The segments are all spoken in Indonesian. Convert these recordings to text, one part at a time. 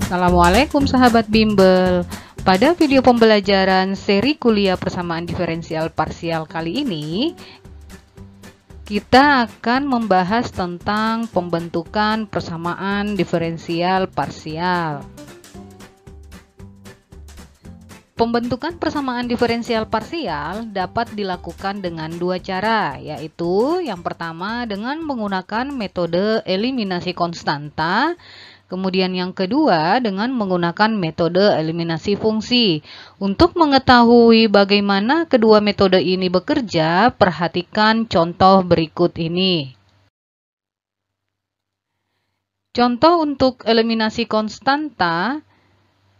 Assalamualaikum sahabat bimbel. Pada video pembelajaran seri kuliah persamaan diferensial parsial kali ini, kita akan membahas tentang pembentukan persamaan diferensial parsial. Pembentukan persamaan diferensial parsial dapat dilakukan dengan dua cara, yaitu yang pertama dengan menggunakan metode eliminasi konstanta. Kemudian yang kedua dengan menggunakan metode eliminasi fungsi. Untuk mengetahui bagaimana kedua metode ini bekerja, perhatikan contoh berikut ini. Contoh untuk eliminasi konstanta,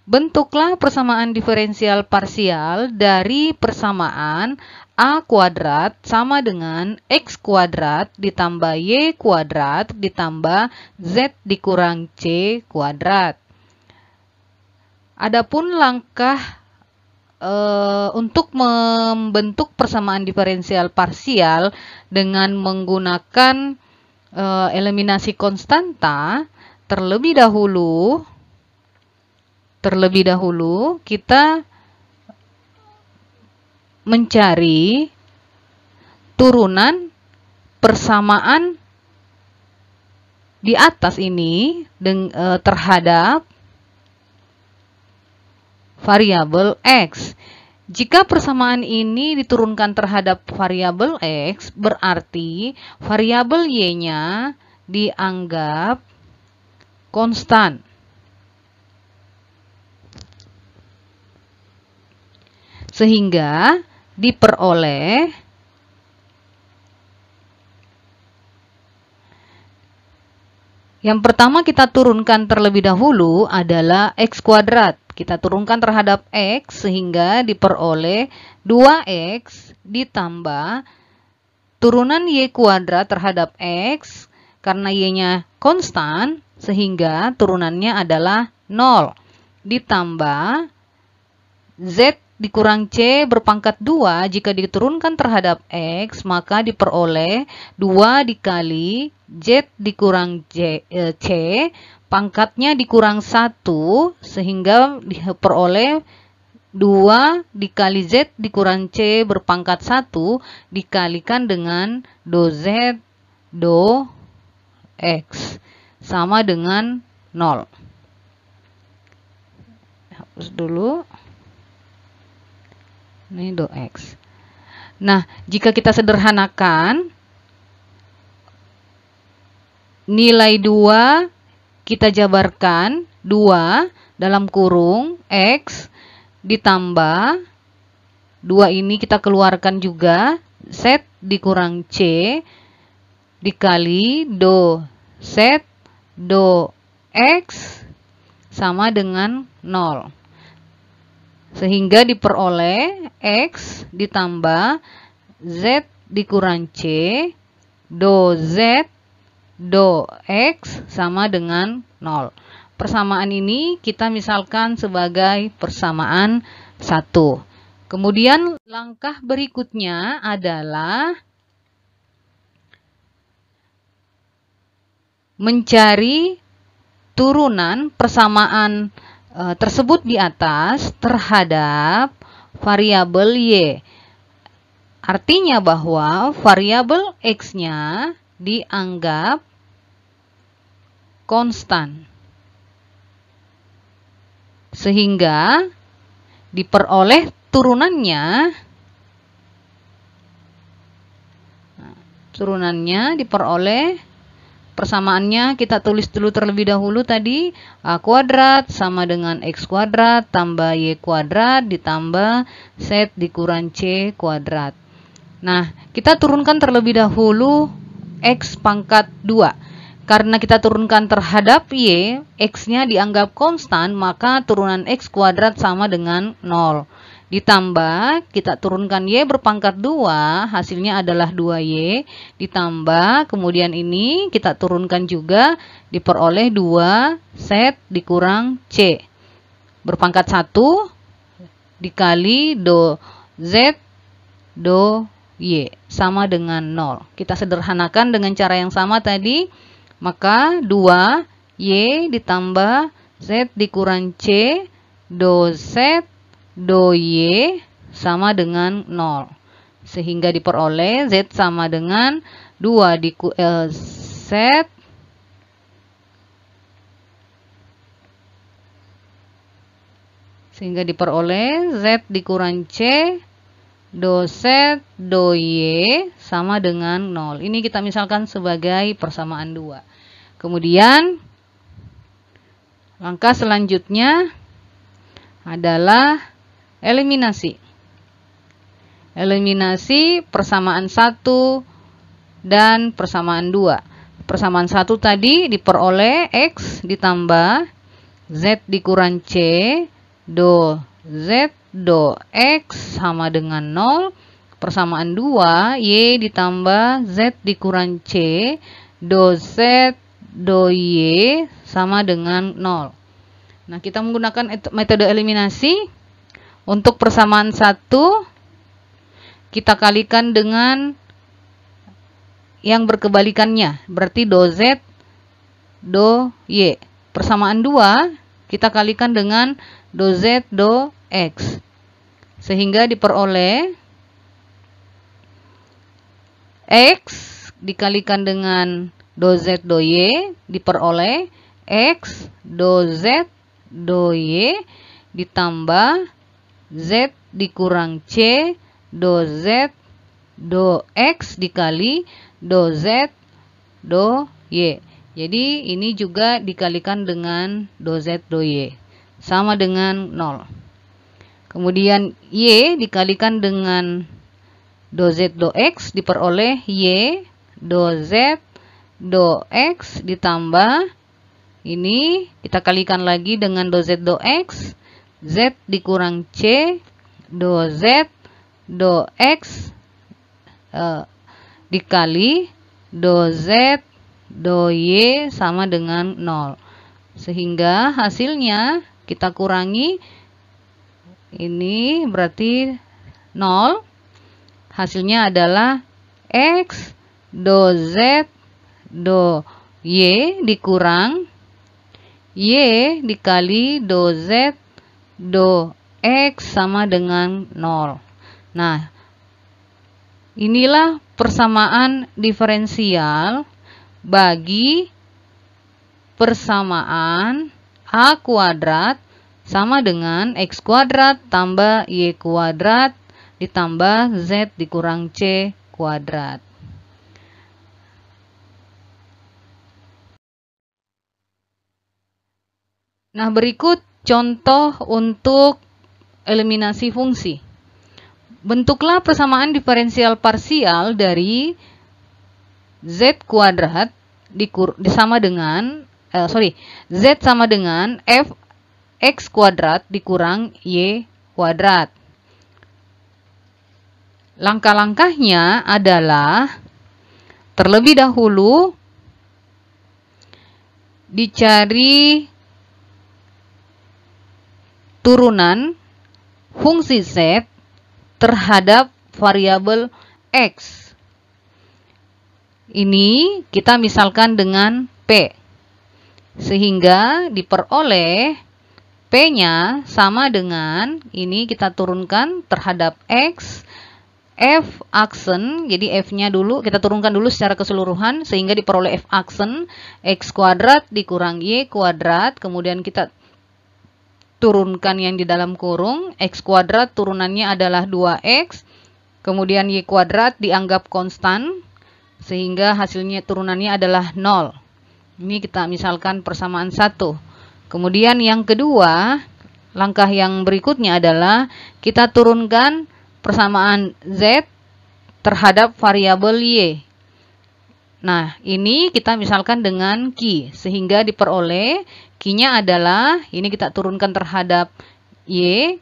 bentuklah persamaan diferensial parsial dari persamaan A kuadrat sama dengan X kuadrat ditambah Y kuadrat ditambah Z dikurang C kuadrat. Adapun langkah untuk membentuk persamaan diferensial parsial dengan menggunakan eliminasi konstanta, terlebih dahulu kita mencari turunan persamaan di atas ini terhadap variabel X. Jika persamaan ini diturunkan terhadap variabel X, berarti variabel Y-nya dianggap konstan. Sehingga diperoleh yang pertama kita turunkan terlebih dahulu adalah X kuadrat. Kita turunkan terhadap X sehingga diperoleh 2X ditambah turunan Y kuadrat terhadap X karena Y-nya konstan sehingga turunannya adalah 0 ditambah Z dikurang C berpangkat 2, jika diturunkan terhadap X, maka diperoleh 2 dikali Z dikurang C, pangkatnya dikurang 1, sehingga diperoleh 2 dikali Z dikurang C berpangkat 1, dikalikan dengan do Z, do X, sama dengan 0. Hapus dulu. Ini do X. Nah, jika kita sederhanakan, nilai 2 kita jabarkan 2 dalam kurung X ditambah 2 ini kita keluarkan juga Z dikurang C dikali do Z do X sama dengan 0. Sehingga diperoleh X ditambah Z dikurang C, do Z, do X sama dengan 0. Persamaan ini kita misalkan sebagai persamaan 1. Kemudian langkah berikutnya adalah mencari turunan persamaan tersebut di atas terhadap variabel Y. Artinya bahwa variabel X-nya dianggap konstan. Sehingga diperoleh turunannya diperoleh persamaannya kita tulis dulu terlebih dahulu tadi, A kuadrat sama dengan X kuadrat tambah Y kuadrat ditambah Z dikurang C kuadrat. Nah, kita turunkan terlebih dahulu X pangkat 2. Karena kita turunkan terhadap Y, X-nya dianggap konstan, maka turunan X kuadrat sama dengan 0. Ditambah, kita turunkan Y berpangkat 2, hasilnya adalah 2Y. Ditambah, kemudian ini kita turunkan juga, diperoleh 2Z dikurang C. Berpangkat 1 dikali do Z, do Y. Sama dengan 0. Kita sederhanakan dengan cara yang sama tadi. Maka 2Y ditambah Z dikurang C, do Z, do Y sama dengan 0. Sehingga diperoleh Z sama dengan 2 Z sehingga diperoleh Z dikurang C, do Z, do Y sama dengan 0. Ini kita misalkan sebagai persamaan 2. Kemudian langkah selanjutnya adalah eliminasi. Eliminasi persamaan 1 dan persamaan 2. Persamaan 1 tadi diperoleh X ditambah Z dikurang C, do Z, do X sama dengan 0. Persamaan 2, Y ditambah Z dikurang C, do Z, do Y sama dengan 0. Nah, kita menggunakan metode eliminasi. Untuk persamaan 1, kita kalikan dengan yang berkebalikannya. Berarti do Z, do Y. Persamaan 2, kita kalikan dengan do Z, do X. Sehingga diperoleh X dikalikan dengan do Z, do Y, diperoleh X, do Z, do Y, ditambah Z dikurang C, do Z, do X dikali do Z, do Y. Jadi ini juga dikalikan dengan do Z, do Y. Sama dengan 0. Kemudian Y dikalikan dengan do Z, do X diperoleh Y, do Z, do X ditambah ini kita kalikan lagi dengan do Z, do X, Z dikurang C, do Z, do X dikali do Z, do Y sama dengan 0. Sehingga hasilnya kita kurangi, ini berarti 0. Hasilnya adalah X, do Z, do Y dikurang Y dikali do Z, do X sama dengan 0. Nah, inilah persamaan diferensial bagi persamaan A kuadrat sama dengan X kuadrat tambah Y kuadrat ditambah Z dikurang C kuadrat. Nah, berikut contoh untuk eliminasi fungsi. Bentuklah persamaan diferensial parsial dari Z kuadrat sama dengan Z sama dengan F X kuadrat dikurang Y kuadrat. Langkah-langkahnya adalah terlebih dahulu dicari turunan fungsi Z terhadap variabel X. Ini kita misalkan dengan P. Sehingga diperoleh P-nya sama dengan, ini kita turunkan terhadap X, F aksen, jadi F-nya dulu, kita turunkan dulu secara keseluruhan, sehingga diperoleh F aksen, X kuadrat dikurang Y kuadrat, kemudian kita turunkan yang di dalam kurung, X kuadrat turunannya adalah 2X, kemudian Y kuadrat dianggap konstan, sehingga hasilnya turunannya adalah 0. Ini kita misalkan persamaan 1. Kemudian yang kedua, langkah yang berikutnya adalah kita turunkan persamaan Z terhadap variabel Y. Nah, ini kita misalkan dengan Q, sehingga diperoleh Q-nya adalah, ini kita turunkan terhadap Y,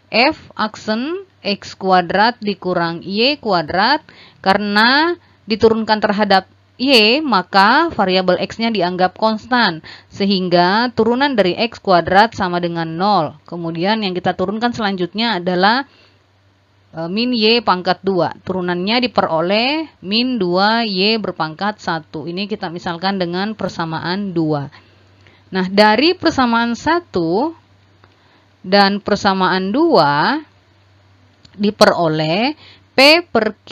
F aksen X kuadrat dikurang Y kuadrat, karena diturunkan terhadap Y, maka variabel X-nya dianggap konstan, sehingga turunan dari X kuadrat sama dengan 0. Kemudian yang kita turunkan selanjutnya adalah min Y pangkat 2. Turunannya diperoleh min 2Y berpangkat 1. Ini kita misalkan dengan persamaan 2. Nah, dari persamaan 1 dan persamaan 2 diperoleh P per Q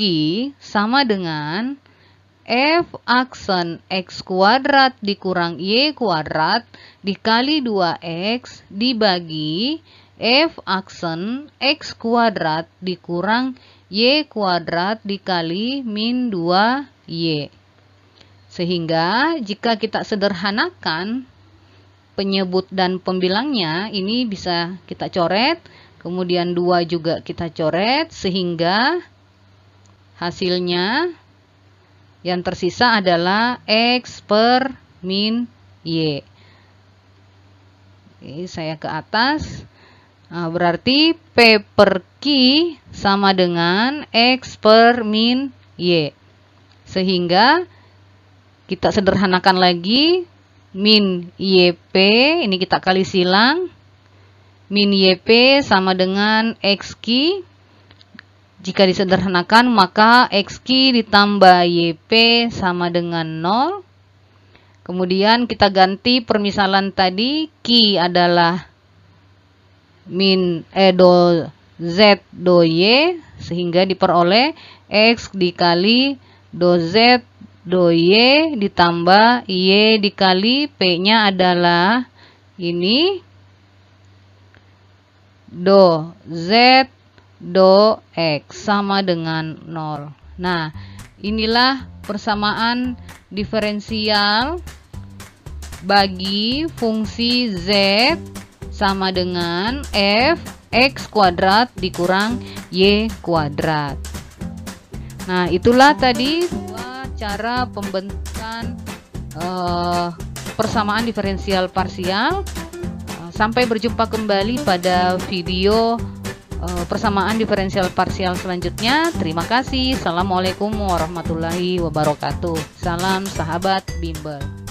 sama dengan F aksen X kuadrat dikurang Y kuadrat dikali 2X dibagi F aksen X kuadrat dikurang Y kuadrat dikali min 2Y. Sehingga jika kita sederhanakan penyebut dan pembilangnya, ini bisa kita coret, kemudian 2 juga kita coret, sehingga hasilnya yang tersisa adalah X per min Y. Oke, saya ke atas. Nah, berarti P per Q sama dengan X per min Y. Sehingga kita sederhanakan lagi, min YP, ini kita kali silang. Min YP sama dengan XQ. Jika disederhanakan, maka XQ ditambah YP sama dengan 0. Kemudian kita ganti permisalan tadi, Q adalah min do Z do Y, sehingga diperoleh X dikali do Z do Y ditambah Y dikali P-nya adalah ini do Z do X sama dengan 0. Nah, inilah persamaan diferensial bagi fungsi Z sama dengan F X kuadrat dikurang Y kuadrat. Nah, itulah tadi dua cara pembentukan persamaan diferensial parsial. Sampai berjumpa kembali pada video persamaan diferensial parsial selanjutnya. Terima kasih. Assalamualaikum warahmatullahi wabarakatuh. Salam sahabat bimbel.